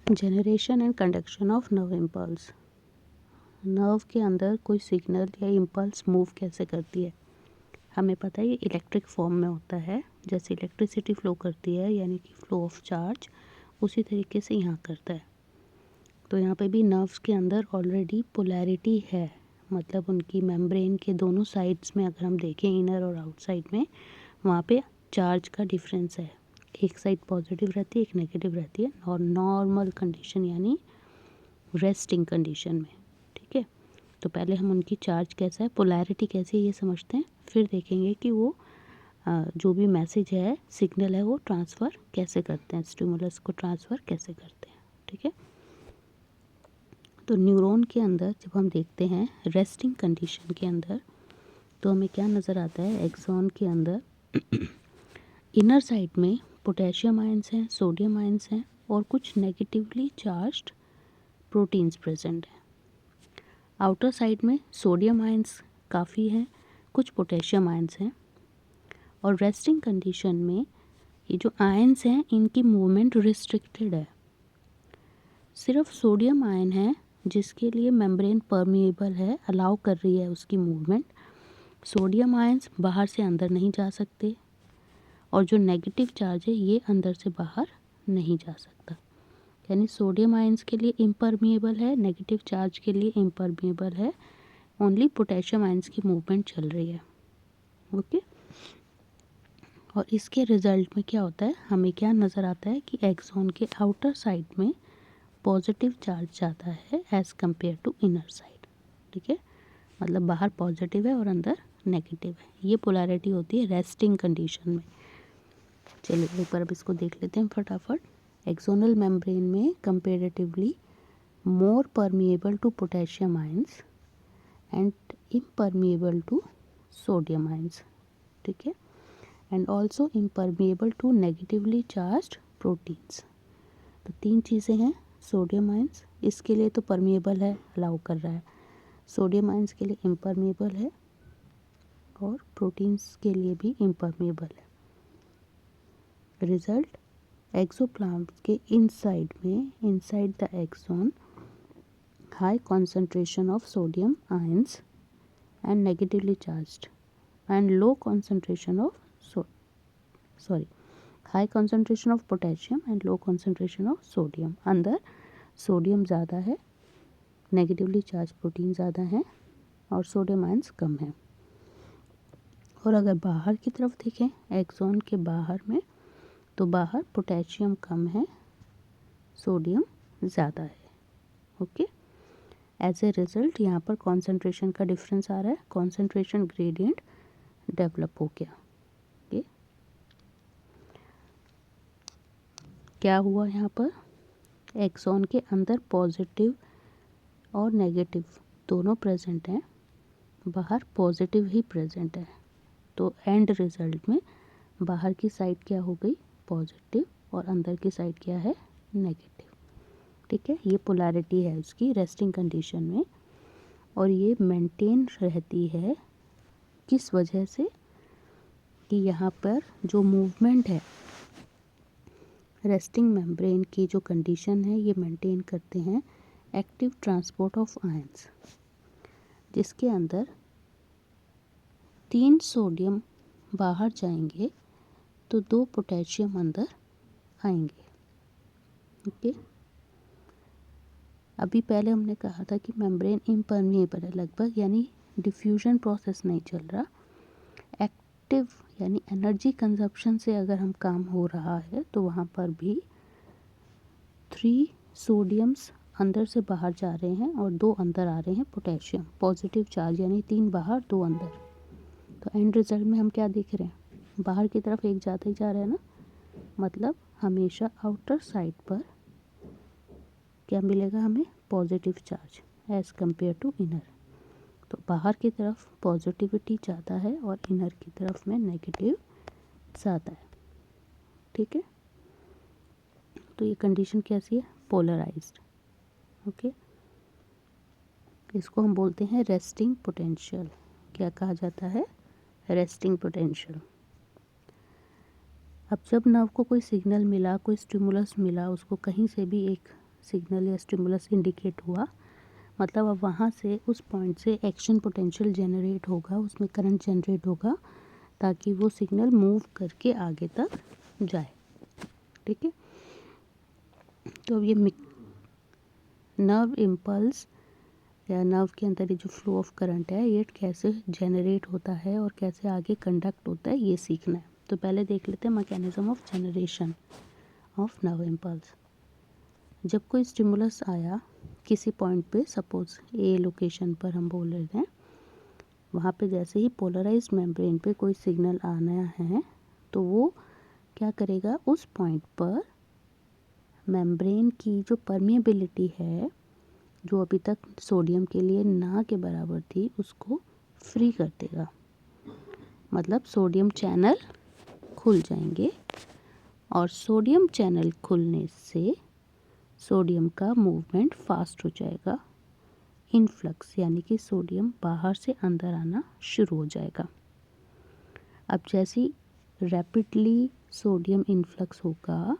Generation and conduction of nerve impulse. Nerve के अंदर कोई सिग्नल या इम्पल्स मूव कैसे करती है। हमें पता है ये इलेक्ट्रिक फॉर्म में होता है, जैसे इलेक्ट्रिसिटी फ्लो करती है यानी कि फ्लो ऑफ चार्ज, उसी तरीके से यहाँ करता है। तो यहाँ पे भी नर्व्स के अंदर ऑलरेडी पोलैरिटी है, मतलब उनकी मेम्ब्रेन के दोनों साइड्स में अगर हम देखें इनर और आउटसाइड में, वहाँ पे चार्ज का डिफरेंस है। एक साइड पॉजिटिव रहती है, एक नेगेटिव रहती है, और नॉर्मल कंडीशन यानी रेस्टिंग कंडीशन में। ठीक है, तो पहले हम उनकी चार्ज कैसा है, पोलैरिटी कैसी है, ये समझते हैं। फिर देखेंगे कि वो जो भी मैसेज है, सिग्नल है, वो ट्रांसफ़र कैसे करते हैं, स्टिमुलस को ट्रांसफ़र कैसे करते हैं। ठीक है, तो न्यूरॉन के अंदर जब हम देखते हैं रेस्टिंग कंडीशन के अंदर, तो हमें क्या नज़र आता है, एक्सॉन के अंदर इनर साइड में पोटेशियम आयंस हैं, सोडियम आयंस हैं, और कुछ नेगेटिवली चार्ज्ड प्रोटीन्स प्रेजेंट हैं। आउटर साइड में सोडियम आयंस काफ़ी हैं, कुछ पोटेशियम आयंस हैं, और रेस्टिंग कंडीशन में ये जो आयंस हैं इनकी मूवमेंट रिस्ट्रिक्टेड है। सिर्फ सोडियम आयन है जिसके लिए मेम्ब्रेन परमिएबल है, अलाउ कर रही है उसकी मूवमेंट। सोडियम आयंस बाहर से अंदर नहीं जा सकते, और जो नेगेटिव चार्ज है ये अंदर से बाहर नहीं जा सकता। यानी सोडियम आयंस के लिए इम्परमिएबल है, नेगेटिव चार्ज के लिए इम्परमिएबल है, ओनली पोटेशियम आयंस की मूवमेंट चल रही है। ओके, और इसके रिजल्ट में क्या होता है, हमें क्या नज़र आता है कि एक्सॉन के आउटर साइड में पॉजिटिव चार्ज जाता है as compare to inner side. ठीक है, मतलब बाहर पॉजिटिव है और अंदर नेगेटिव है। ये पोलैरिटी होती है रेस्टिंग कंडीशन में। चलिए एक बार अब इसको देख लेते हैं फटाफट। एक्सोनल मेम्ब्रेन में comparatively more permeable to potassium ions and impermeable to sodium ions. ठीक है, and also impermeable to negatively charged proteins. तो तीन चीज़ें हैं। सोडियम आयंस इसके लिए तो परमिएबल है, अलाउ कर रहा है, सोडियम आयंस के लिए इम्परमिएबल है, और प्रोटीन्स के लिए भी इम्परमिएबल है। रिजल्ट, एक्सोप्लाज्म के इनसाइड में, inside the axon, high concentration of sodium ions and negatively charged, and low concentration of high concentration of potassium and low concentration of sodium. अंदर सोडियम ज़्यादा है, नेगेटिवली चार्ज प्रोटीन ज़्यादा हैं, और sodium ions कम है। और अगर बाहर की तरफ देखें एक्सॉन के बाहर में, तो बाहर पोटेशियम कम है, सोडियम ज़्यादा है। ओके, एज ए रिज़ल्ट यहाँ पर कॉन्सेंट्रेशन का डिफरेंस आ रहा है, कॉन्सेंट्रेशन ग्रेडियंट डेवलप हो गया। ओके, क्या हुआ यहाँ पर, एक्सॉन के अंदर पॉजिटिव और नेगेटिव दोनों प्रेजेंट हैं, बाहर पॉजिटिव ही प्रेजेंट है। तो एंड रिजल्ट में बाहर की साइड क्या हो गई, पॉजिटिव, और अंदर की साइड क्या है, नेगेटिव। ठीक है, ये पोलैरिटी है उसकी रेस्टिंग कंडीशन में, और ये मेंटेन रहती है किस वजह से, कि यहाँ पर जो मूवमेंट है, रेस्टिंग मेम्ब्रेन की जो कंडीशन है, ये मेंटेन करते हैं एक्टिव ट्रांसपोर्ट ऑफ आयंस, जिसके अंदर 3 सोडियम बाहर जाएंगे तो 2 पोटेशियम अंदर आएंगे। ओके, अभी पहले हमने कहा था कि मेम्ब्रेन इम्परमिएबल है लगभग, यानी डिफ्यूजन प्रोसेस नहीं चल रहा। एक्टिव यानी एनर्जी कंजप्शन से अगर हम काम हो रहा है, तो वहाँ पर भी 3 सोडियम्स अंदर से बाहर जा रहे हैं और 2 अंदर आ रहे हैं पोटेशियम, पॉजिटिव चार्ज, यानी 3 बाहर 2 अंदर। तो एंड रिजल्ट में हम क्या देख रहे हैं, बाहर की तरफ एक जाता ही जा रहा है ना, मतलब हमेशा आउटर साइड पर क्या मिलेगा हमें, positive charge as compare to inner. तो बाहर की तरफ पॉजिटिविटी ज़्यादा है और इनर की तरफ में नेगेटिव ज़्यादा है। ठीक है, तो ये कंडीशन कैसी है, पोलराइज्ड। ओके, इसको हम बोलते हैं रेस्टिंग पोटेंशियल। क्या कहा जाता है, रेस्टिंग पोटेंशियल। अब जब नर्व को कोई सिग्नल मिला, कोई स्टिमुलस मिला, उसको कहीं से भी एक सिग्नल या स्टिमुलस इंडिकेट हुआ, मतलब अब वहाँ से उस पॉइंट से एक्शन पोटेंशियल जनरेट होगा, उसमें करंट जनरेट होगा ताकि वो सिग्नल मूव करके आगे तक जाए। ठीक है, तो अब ये नर्व इम्पल्स या नर्व के अंदर ये जो फ्लो ऑफ करंट है ये कैसे जनरेट होता है और कैसे आगे कंडक्ट होता है ये सीखना है। तो पहले देख लेते हैं mechanism of generation of nerve impulse. जब कोई स्टिमुलस आया किसी पॉइंट पे, सपोज ए लोकेशन पर हम बोल रहे हैं, वहाँ पे जैसे ही पोलराइज्ड मेम्ब्रेन पे कोई सिग्नल आना है तो वो क्या करेगा, उस पॉइंट पर मेम्ब्रेन की जो परमिएबिलिटी है, जो अभी तक सोडियम के लिए ना के बराबर थी, उसको फ्री कर देगा। मतलब सोडियम चैनल खुल जाएंगे और सोडियम चैनल खुलने से सोडियम का मूवमेंट फास्ट हो जाएगा, इनफ्लक्स यानी कि सोडियम बाहर से अंदर आना शुरू हो जाएगा। अब जैसी रैपिडली सोडियम इनफ्लक्स होगा,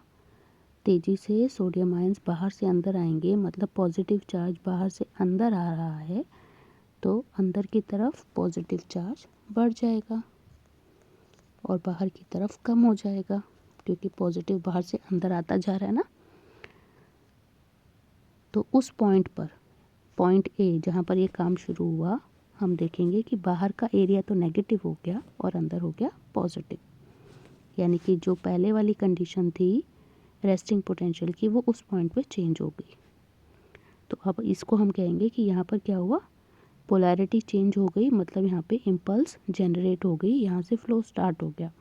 तेज़ी से सोडियम आयंस बाहर से अंदर आएंगे, मतलब पॉजिटिव चार्ज बाहर से अंदर आ रहा है तो अंदर की तरफ पॉजिटिव चार्ज बढ़ जाएगा और बाहर की तरफ कम हो जाएगा, क्योंकि पॉजिटिव बाहर से अंदर आता जा रहा है ना। तो उस पॉइंट पर, पॉइंट ए जहाँ पर ये काम शुरू हुआ, हम देखेंगे कि बाहर का एरिया तो नेगेटिव हो गया और अंदर हो गया पॉजिटिव, यानी कि जो पहले वाली कंडीशन थी रेस्टिंग पोटेंशियल की वो उस पॉइंट पे चेंज हो गई। तो अब इसको हम कहेंगे कि यहाँ पर क्या हुआ, पोलैरिटी चेंज हो गई, मतलब यहाँ पे इम्पल्स जनरेट हो गई, यहाँ से फ्लो स्टार्ट हो गया।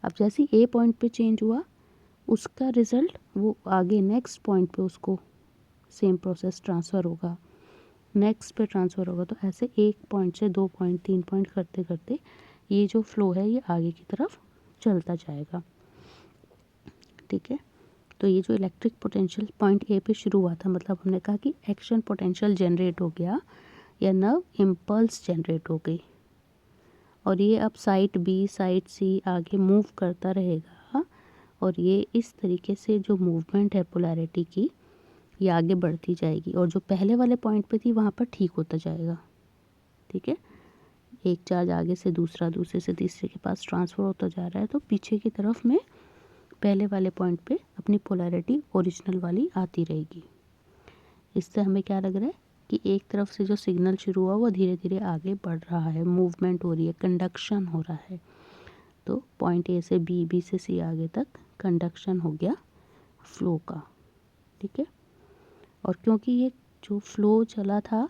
अब जैसे ए पॉइंट पे चेंज हुआ, उसका रिज़ल्ट वो आगे नेक्स्ट पॉइंट पे उसको सेम प्रोसेस ट्रांसफ़र होगा, नेक्स्ट पे ट्रांसफ़र होगा। तो ऐसे एक पॉइंट से 2 पॉइंट 3 पॉइंट करते करते ये जो फ्लो है ये आगे की तरफ चलता जाएगा। ठीक है, तो ये जो इलेक्ट्रिक पोटेंशियल पॉइंट ए पे शुरू हुआ था, मतलब हमने कहा कि एक्शन पोटेंशियल जनरेट हो गया या नर्व इम्पल्स जनरेट हो गई, और ये अब साइट बी साइट सी आगे मूव करता रहेगा, और ये इस तरीके से जो मूवमेंट है पोलैरिटी की ये आगे बढ़ती जाएगी, और जो पहले वाले पॉइंट पे थी वहाँ पर ठीक होता जाएगा। ठीक है, एक चार्ज आगे से दूसरा, दूसरे से तीसरे के पास ट्रांसफ़र होता जा रहा है, तो पीछे की तरफ में पहले वाले पॉइंट पे अपनी पोलैरिटी ओरिजिनल वाली आती रहेगी। इससे हमें क्या लग रहा है कि एक तरफ से जो सिग्नल शुरू हुआ वो धीरे धीरे आगे बढ़ रहा है, मूवमेंट हो रही है, कंडक्शन हो रहा है। तो पॉइंट ए से बी, बी से सी आगे तक कंडक्शन हो गया फ्लो का। ठीक है, और क्योंकि ये जो फ्लो चला था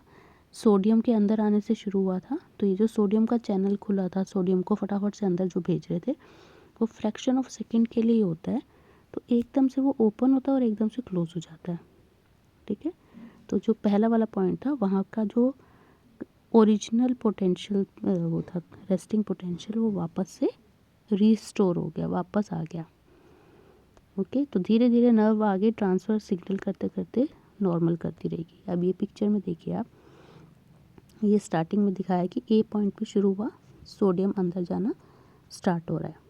सोडियम के अंदर आने से शुरू हुआ था, तो ये जो सोडियम का चैनल खुला था, सोडियम को फटाफट से अंदर जो भेज रहे थे, वो फ्रैक्शन ऑफ सेकंड के लिए होता है, तो एकदम से वो ओपन होता है और एकदम से क्लोज हो जाता है। ठीक है, तो जो पहला वाला पॉइंट था वहाँ का जो ओरिजिनल पोटेंशियल वो था रेस्टिंग पोटेंशियल, वो वापस से रीस्टोर हो गया, वापस आ गया। ओके, तो धीरे धीरे नर्व आगे ट्रांसफ़र सिग्नल करते करते नॉर्मल करती रहेगी। अब ये पिक्चर में देखिए आप, ये स्टार्टिंग में दिखाया कि ए पॉइंट पे शुरू हुआ, सोडियम अंदर जाना स्टार्ट हो रहा है,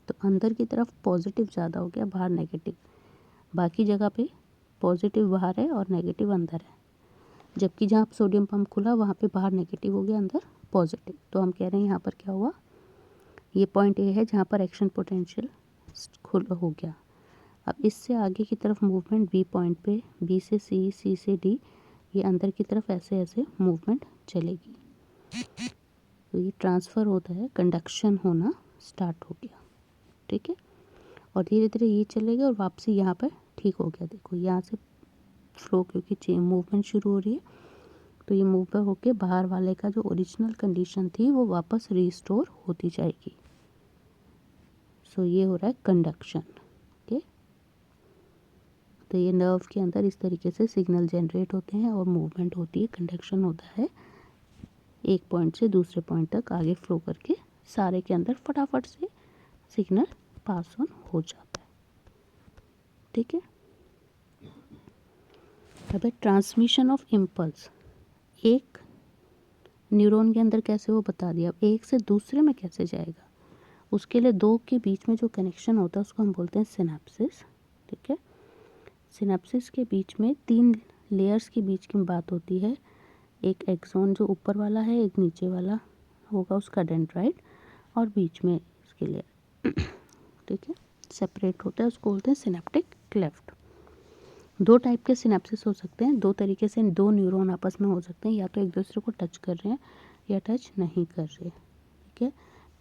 तो अंदर की तरफ पॉजिटिव ज़्यादा हो गया, बाहर नेगेटिव, बाकी जगह पे पॉजिटिव बाहर है और नेगेटिव अंदर है, जबकि जहाँ सोडियम पंप खुला वहाँ पे बाहर नेगेटिव हो गया, अंदर पॉजिटिव। तो हम कह रहे हैं यहाँ पर क्या हुआ, ये पॉइंट ए है जहाँ पर एक्शन पोटेंशियल खुल हो गया। अब इससे आगे की तरफ मूवमेंट बी पॉइंट पे, बी से सी, सी से डी, ये अंदर की तरफ ऐसे ऐसे मूवमेंट चलेगी। तो ये ट्रांसफ़र होता है, कंडक्शन होना स्टार्ट हो गया। ठीक है, और धीरे धीरे ये चलेगा और वापसी यहाँ पर ठीक हो गया। देखो यहाँ से फ्लो क्योंकि मूवमेंट शुरू हो रही है, तो ये मूव होके बाहर वाले का जो ओरिजिनल कंडीशन थी वो वापस रीस्टोर होती जाएगी। सो ये हो रहा है कंडक्शन। ओके, तो ये नर्व के अंदर इस तरीके से सिग्नल जनरेट होते हैं और मूवमेंट होती है, कंडक्शन होता है, एक पॉइंट से दूसरे पॉइंट तक आगे फ्लो करके सारे के अंदर फटाफट से सिग्नल पास ऑन हो जाता है। ठीक है, अब है ट्रांसमिशन ऑफ इम्पल्स। एक न्यूरॉन के अंदर कैसे, वो बता दिया, अब एक से दूसरे में कैसे जाएगा, उसके लिए दो के बीच में जो कनेक्शन होता है उसको हम बोलते हैं सिनेप्सिस। ठीक है, सिनेप्सिस के बीच में 3 लेयर्स के बीच की बात होती है। एक एक्सोन जो ऊपर वाला है, एक नीचे वाला होगा उसका डेंड्राइट, और बीच में इसके लेयर ठीक है सेपरेट होता है, उसको बोलते हैं सिनेप्टिक क्लेफ्ट। 2 टाइप के सिनेप्सिस हो सकते हैं, 2 तरीके से 2 न्यूरॉन आपस में हो सकते हैं, या तो एक दूसरे को टच कर रहे हैं या टच नहीं कर रहे। ठीक है,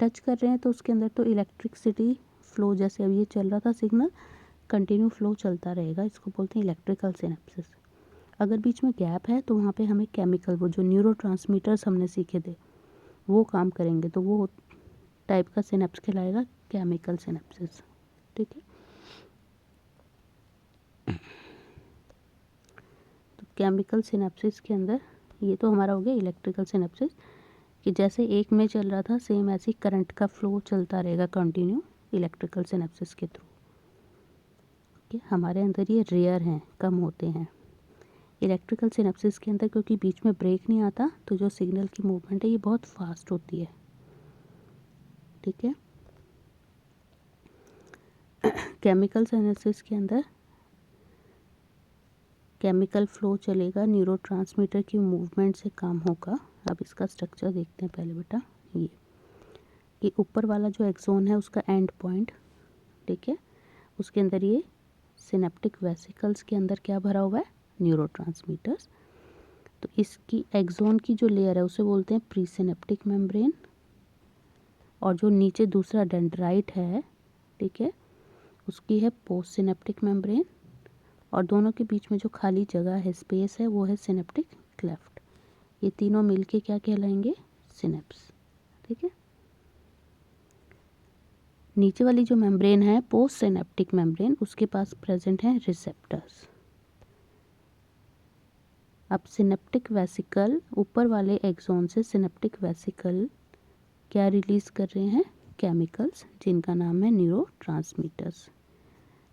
टच कर रहे हैं तो उसके अंदर तो इलेक्ट्रिसिटी फ्लो, जैसे अब ये चल रहा था सिग्नल, कंटिन्यू फ्लो चलता रहेगा, इसको बोलते हैं इलेक्ट्रिकल सिनेप्सिस। अगर बीच में गैप है तो वहाँ पे हमें केमिकल, वो जो न्यूरोट्रांसमीटर्स हमने सीखे थे वो काम करेंगे, तो वो टाइप का सिनेप्स कहलाएगा केमिकल सिनेप्सिस। ठीक है, तो केमिकल सिनेप्सिस के अंदर ये तो हमारा हो गया इलेक्ट्रिकल सिनेप्सिस, कि जैसे एक में चल रहा था सेम ऐसे करंट का फ्लो चलता रहेगा कंटिन्यू इलेक्ट्रिकल सिनेप्सिस के थ्रू। ठीक है, हमारे अंदर ये रेयर हैं, कम होते हैं। इलेक्ट्रिकल सिनेप्सिस के अंदर क्योंकि बीच में ब्रेक नहीं आता, तो जो सिग्नल की मूवमेंट है ये बहुत फास्ट होती है। ठीक है, केमिकल सिनेप्सिस के अंदर केमिकल फ्लो चलेगा, न्यूरोट्रांसमीटर की मूवमेंट से काम होगा। अब इसका स्ट्रक्चर देखते हैं पहले बेटा, ये कि ऊपर वाला जो एक्सोन है उसका एंड पॉइंट, ठीक है, उसके अंदर ये सिनेप्टिक वेसिकल्स के अंदर क्या भरा हुआ है, न्यूरोट्रांसमीटर्स। तो इसकी एक्सोन की जो लेयर है उसे बोलते हैं प्री सिनेप्टिक मेम्ब्रेन, और जो नीचे दूसरा डेंड्राइट है, ठीक है, उसकी है पोस्ट सिनेप्टिक मेम्ब्रेन, और दोनों के बीच में जो खाली जगह है, स्पेस है, वो है सिनेप्टिक क्लेफ्ट। ये तीनों मिलके क्या कहलाएंगे, सिनेप्स। ठीक है, नीचे वाली जो मेम्ब्रेन है पोस्ट सिनेप्टिक मेम्ब्रेन, उसके पास प्रेजेंट है रिसेप्टर्स। अब सिनेप्टिक वेसिकल, ऊपर वाले एक्सोन से सिनेप्टिक वेसिकल क्या रिलीज कर रहे हैं, केमिकल्स, जिनका नाम है न्यूरोट्रांसमीटर्स।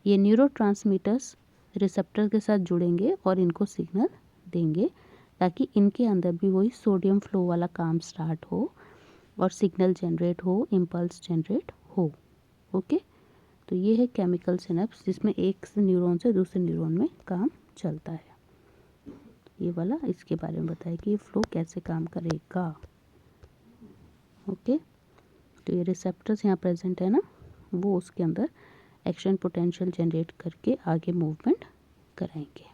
ये न्यूरोट्रांसमीटर्स रिसेप्टर के साथ जुड़ेंगे और इनको सिग्नल देंगे, ताकि इनके अंदर भी वही सोडियम फ्लो वाला काम स्टार्ट हो और सिग्नल जनरेट हो, इम्पल्स जनरेट हो। ओके, तो ये है केमिकल सिनेप्स, जिसमें एक न्यूरॉन से दूसरे न्यूरॉन में काम चलता है। ये वाला इसके बारे में बताया कि ये फ्लो कैसे काम करेगा। ओके, तो ये रिसेप्टर्स यहाँ प्रेजेंट है ना, वो उसके अंदर एक्शन पोटेंशियल जनरेट करके आगे मूवमेंट कराएंगे।